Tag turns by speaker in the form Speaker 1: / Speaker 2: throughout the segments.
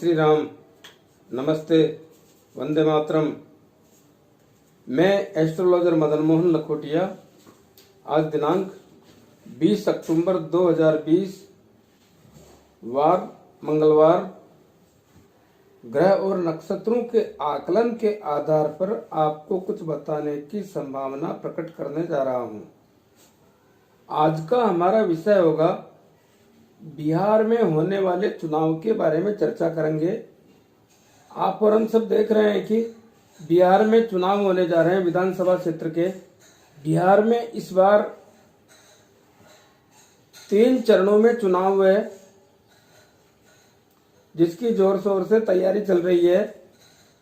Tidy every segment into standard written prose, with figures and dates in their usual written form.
Speaker 1: श्री राम। नमस्ते, वंदे मातरम। मैं एस्ट्रोलॉजर मदन मोहन लखोटिया। आज दिनांक 20 अक्टूबर 2020 वार मंगलवार ग्रह और नक्षत्रों के आकलन के आधार पर आपको कुछ बताने की संभावना प्रकट करने जा रहा हूं। आज का हमारा विषय होगा बिहार में होने वाले चुनाव के बारे में चर्चा करेंगे। आप और हम सब देख रहे हैं कि बिहार में चुनाव होने जा रहे हैं विधानसभा क्षेत्र के। बिहार में इस बार 3 चरणों में चुनाव हुए, जिसकी जोर शोर से तैयारी चल रही है।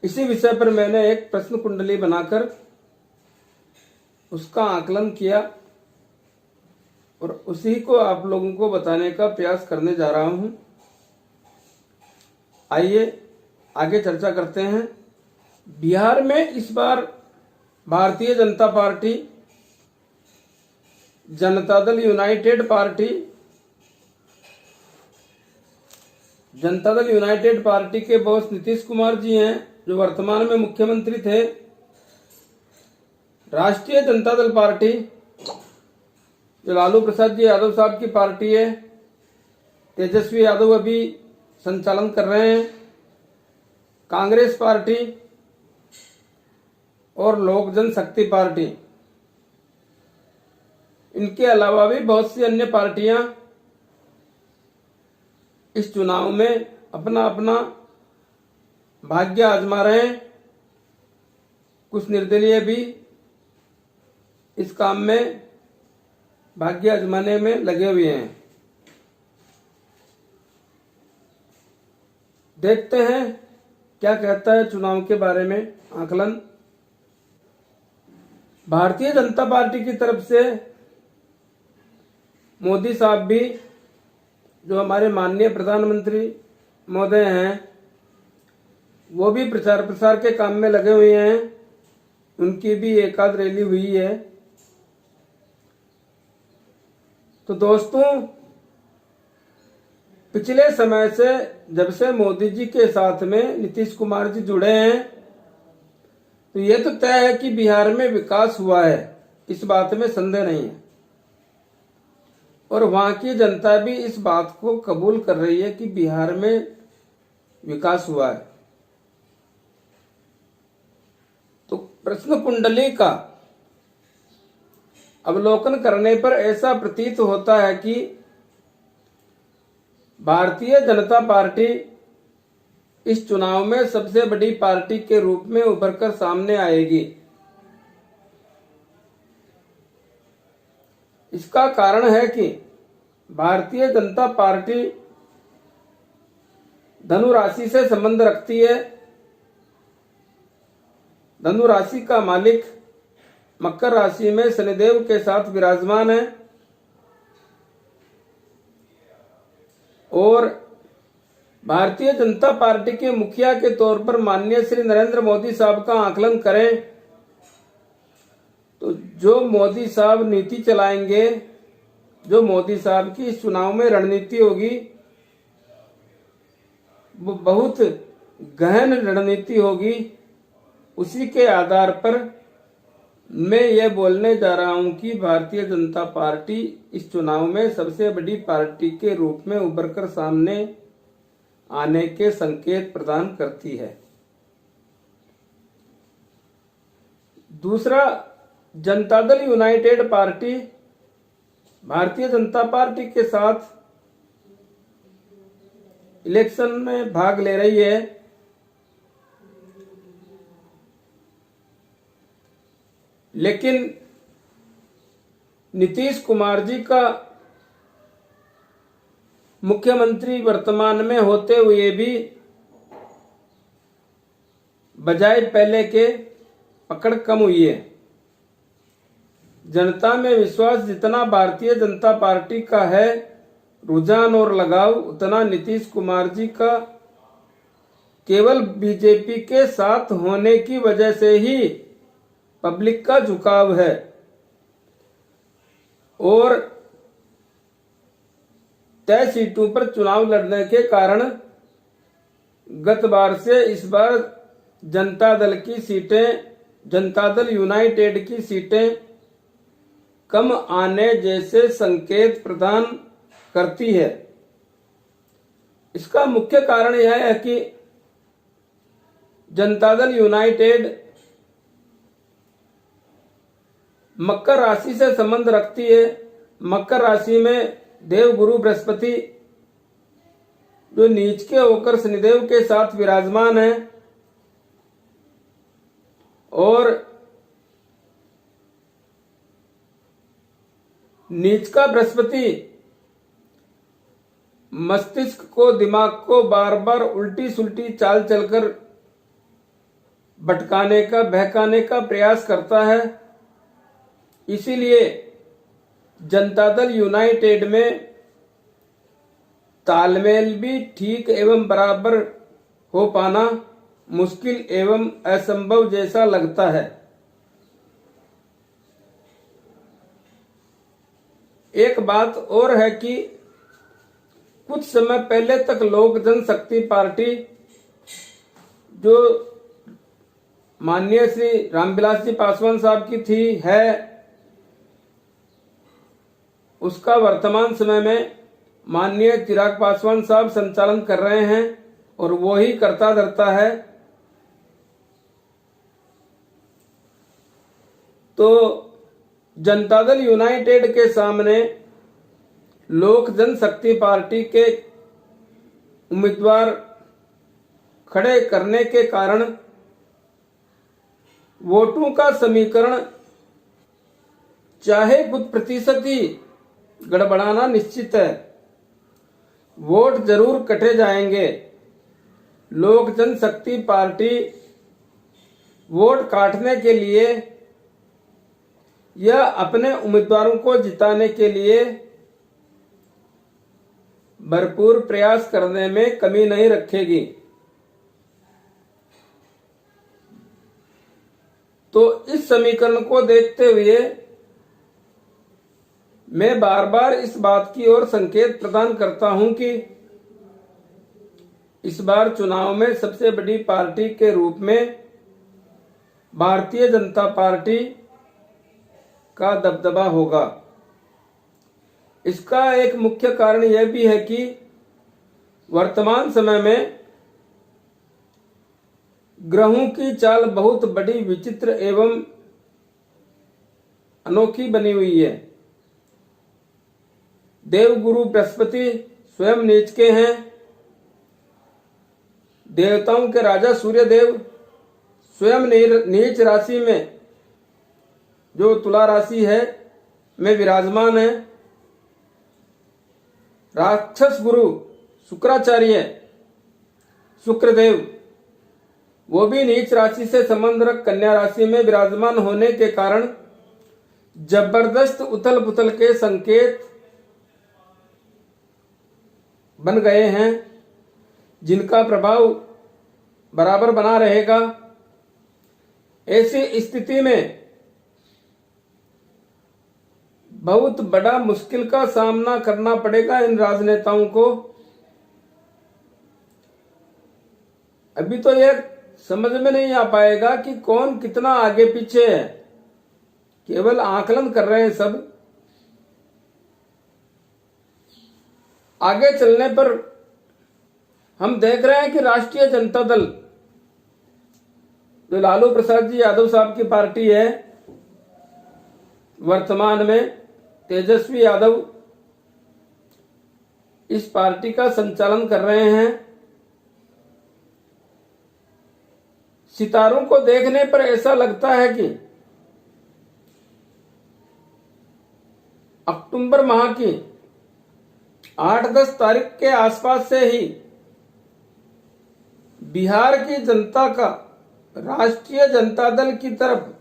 Speaker 1: इसी विषय पर मैंने एक प्रश्न कुंडली बनाकर उसका आकलन किया और उसी को आप लोगों को बताने का प्रयास करने जा रहा हूं। आइए आगे चर्चा करते हैं। बिहार में इस बार Bharatiya Janata party, Janata Dal United party के बॉस नीतीश कुमार जी हैं, जो वर्तमान में मुख्यमंत्री थे। राष्ट्रीय जनता दल पार्टी, जो लालू प्रसाद जी यादव साहब की पार्टी है, तेजस्वी यादव अभी संचालन कर रहे हैं। कांग्रेस पार्टी और लोक जनशक्ति पार्टी, इनके अलावा भी बहुत सी अन्य पार्टियां इस चुनाव में अपना अपना भाग्य आजमा रहे हैं। कुछ निर्दलीय भी इस काम में भाग्य आजमाने में लगे हुए हैं। देखते हैं क्या कहता है चुनाव के बारे में आकलन। भारतीय जनता पार्टी की तरफ से मोदी साहब भी, जो हमारे माननीय प्रधानमंत्री महोदय हैं, वो भी प्रचार प्रसार के काम में लगे हुए हैं। उनकी भी एक आध रैली हुई है। तो दोस्तों, पिछले समय से जब से मोदी जी के साथ में नीतीश कुमार जी जुड़े हैं, तो ये तो तय है कि बिहार में विकास हुआ है, इस बात में संदेह नहीं है। और वहां की जनता भी इस बात को कबूल कर रही है कि बिहार में विकास हुआ है। तो प्रश्न कुंडली का अवलोकन करने पर ऐसा प्रतीत होता है कि भारतीय जनता पार्टी इस चुनाव में सबसे बड़ी पार्टी के रूप में उभर कर सामने आएगी। इसका कारण है कि भारतीय जनता पार्टी धनु राशि से संबंध रखती है। धनु राशि का मालिक मकर राशि में शनिदेव के साथ विराजमान है और भारतीय जनता पार्टी के मुखिया के तौर पर माननीय श्री नरेंद्र मोदी साहब का आकलन करें तो जो मोदी साहब नीति चलाएंगे, जो मोदी साहब की इस चुनाव में रणनीति होगी, वो बहुत गहन रणनीति होगी। उसी के आधार पर मैं ये बोलने जा रहा हूं कि भारतीय जनता पार्टी इस चुनाव में सबसे बड़ी पार्टी के रूप में उभरकर सामने आने के संकेत प्रदान करती है। दूसरा, Janata Dal United party Bharatiya Janata party के साथ इलेक्शन में भाग ले रही है। लेकिन नीतीश कुमार जी का मुख्यमंत्री वर्तमान में होते हुए भी बजाय पहले के पकड़ कम हुई है। जनता में विश्वास जितना भारतीय जनता पार्टी का है, रुझान और लगाव, उतना नीतीश कुमार जी का केवल बीजेपी के साथ होने की वजह से ही पब्लिक का झुकाव है। और तय सीटों पर चुनाव लड़ने के कारण गत बार से इस बार जनता दल यूनाइटेड की सीटें कम आने जैसे संकेत प्रदान करती है। इसका मुख्य कारण यह है कि जनता दल यूनाइटेड मकर राशि से संबंध रखती है। मकर राशि में देव गुरु बृहस्पति जो नीच के होकर शनिदेव के साथ विराजमान है और नीच का बृहस्पति मस्तिष्क को, दिमाग को बार बार उल्टी सुल्टी चाल चलकर भटकाने का, बहकाने का प्रयास करता है। इसीलिए जनता दल यूनाइटेड में तालमेल भी ठीक एवं बराबर हो पाना मुश्किल एवं असंभव जैसा लगता है। एक बात और है कि कुछ समय पहले तक लोक जनशक्ति पार्टी जो माननीय श्री रामविलास जी पासवान साहब की है, उसका वर्तमान समय में माननीय चिराग पासवान साहब संचालन कर रहे हैं और वो ही करता धरता है। तो जनता दल यूनाइटेड के सामने लोक जनशक्ति पार्टी के उम्मीदवार खड़े करने के कारण वोटों का समीकरण चाहे कुछ प्रतिशत ही गड़बड़ाना निश्चित है। वोट जरूर कटे जाएंगे। लोक जनशक्ति पार्टी वोट काटने के लिए या अपने उम्मीदवारों को जिताने के लिए भरपूर प्रयास करने में कमी नहीं रखेगी। तो इस समीकरण को देखते हुए मैं बार बार इस बात की ओर संकेत प्रदान करता हूं कि इस बार चुनाव में सबसे बड़ी पार्टी के रूप में भारतीय जनता पार्टी का दबदबा होगा। इसका एक मुख्य कारण यह भी है कि वर्तमान समय में ग्रहों की चाल बहुत बड़ी विचित्र एवं अनोखी बनी हुई है। देवगुरु बृहस्पति स्वयं नीच के हैं। देवताओं के राजा सूर्य देव स्वयं नीच राशि में जो तुला राशि है में विराजमान है। राक्षस गुरु शुक्राचार्य शुक्रदेव वो भी नीच राशि से संबंध रख कन्या राशि में विराजमान होने के कारण जबरदस्त उथल पुथल के संकेत बन गए हैं, जिनका प्रभाव बराबर बना रहेगा। ऐसी स्थिति में बहुत बड़ा मुश्किल का सामना करना पड़ेगा इन राजनेताओं को। अभी तो यह समझ में नहीं आ पाएगा कि कौन कितना आगे पीछे है, केवल आकलन कर रहे हैं सब। आगे चलने पर हम देख रहे हैं कि राष्ट्रीय जनता दल जो लालू प्रसाद जी यादव साहब की पार्टी है, वर्तमान में तेजस्वी यादव इस पार्टी का संचालन कर रहे हैं। सितारों को देखने पर ऐसा लगता है कि अक्टूबर माह की 8-10 तारीख के आसपास से ही बिहार की जनता का राष्ट्रीय जनता दल की तरफ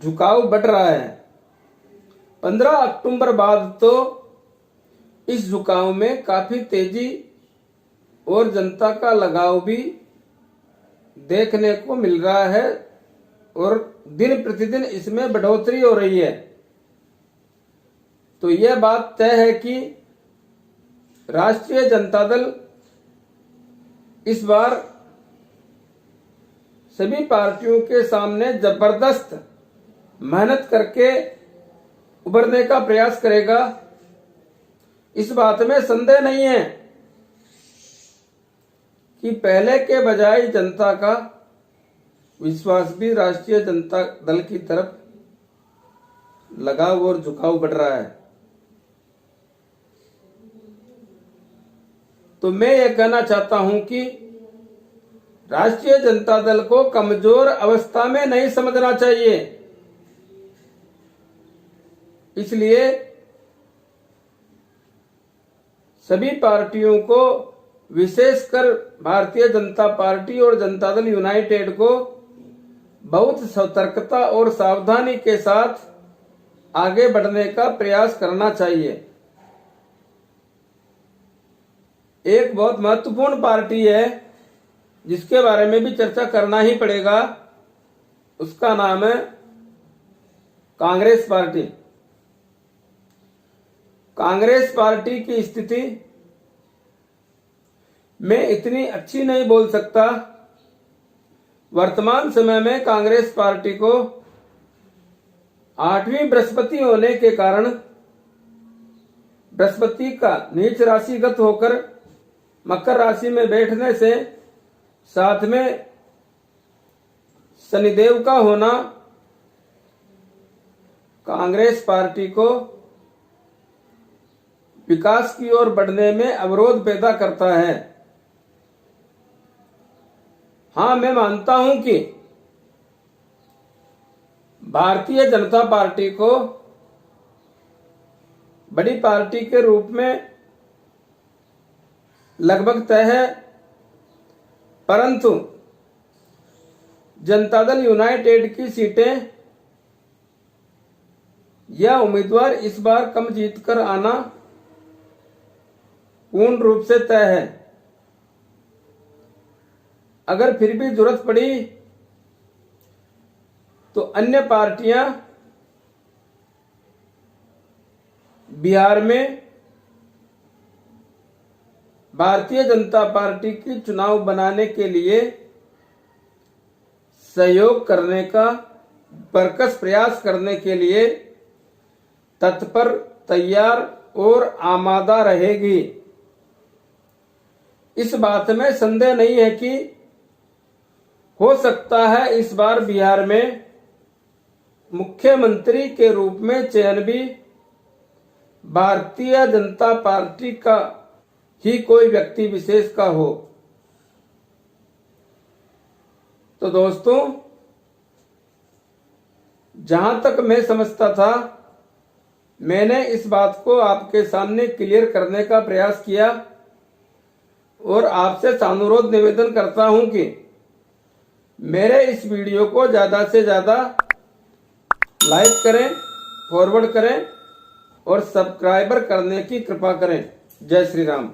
Speaker 1: झुकाव बढ़ रहा है। 15 अक्टूबर बाद तो इस झुकाव में काफी तेजी और जनता का लगाव भी देखने को मिल रहा है और दिन प्रतिदिन इसमें बढ़ोतरी हो रही है। तो यह बात तय है कि राष्ट्रीय जनता दल इस बार सभी पार्टियों के सामने जबरदस्त मेहनत करके उभरने का प्रयास करेगा। इस बात में संदेह नहीं है कि पहले के बजाय जनता का विश्वास भी राष्ट्रीय जनता दल की तरफ लगाव और झुकाव बढ़ रहा है। तो मैं यह कहना चाहता हूं कि राष्ट्रीय जनता दल को कमजोर अवस्था में नहीं समझना चाहिए। इसलिए सभी पार्टियों को, विशेषकर भारतीय जनता पार्टी और जनता दल यूनाइटेड को बहुत सतर्कता और सावधानी के साथ आगे बढ़ने का प्रयास करना चाहिए। एक बहुत महत्वपूर्ण पार्टी है जिसके बारे में भी चर्चा करना ही पड़ेगा, उसका नाम है कांग्रेस पार्टी। कांग्रेस पार्टी की स्थिति मैं इतनी अच्छी नहीं बोल सकता। वर्तमान समय में कांग्रेस पार्टी को 8वीं बृहस्पति होने के कारण बृहस्पति का नीच राशिगत होकर मकर राशि में बैठने से, साथ में शनिदेव का होना कांग्रेस पार्टी को विकास की ओर बढ़ने में अवरोध पैदा करता है। हां, मैं मानता हूं कि भारतीय जनता पार्टी को बड़ी पार्टी के रूप में लगभग तय है, परंतु जनता दल यूनाइटेड की सीटें या उम्मीदवार इस बार कम जीतकर आना पूर्ण रूप से तय है। अगर फिर भी जरूरत पड़ी तो अन्य पार्टियां बिहार में भारतीय जनता पार्टी की चुनाव बनाने के लिए सहयोग करने का बरकस प्रयास करने के लिए तत्पर, तैयार और आमादा रहेगी। इस बात में संदेह नहीं है कि हो सकता है इस बार बिहार में मुख्यमंत्री के रूप में चयन भी भारतीय जनता पार्टी का ही कोई व्यक्ति विशेष का हो। तो दोस्तों, जहां तक मैं समझता था, मैंने इस बात को आपके सामने क्लियर करने का प्रयास किया और आपसे अनुरोध निवेदन करता हूं कि मेरे इस वीडियो को ज्यादा से ज्यादा लाइक करें, फॉरवर्ड करें और सब्सक्राइबर करने की कृपा करें। जय श्री राम।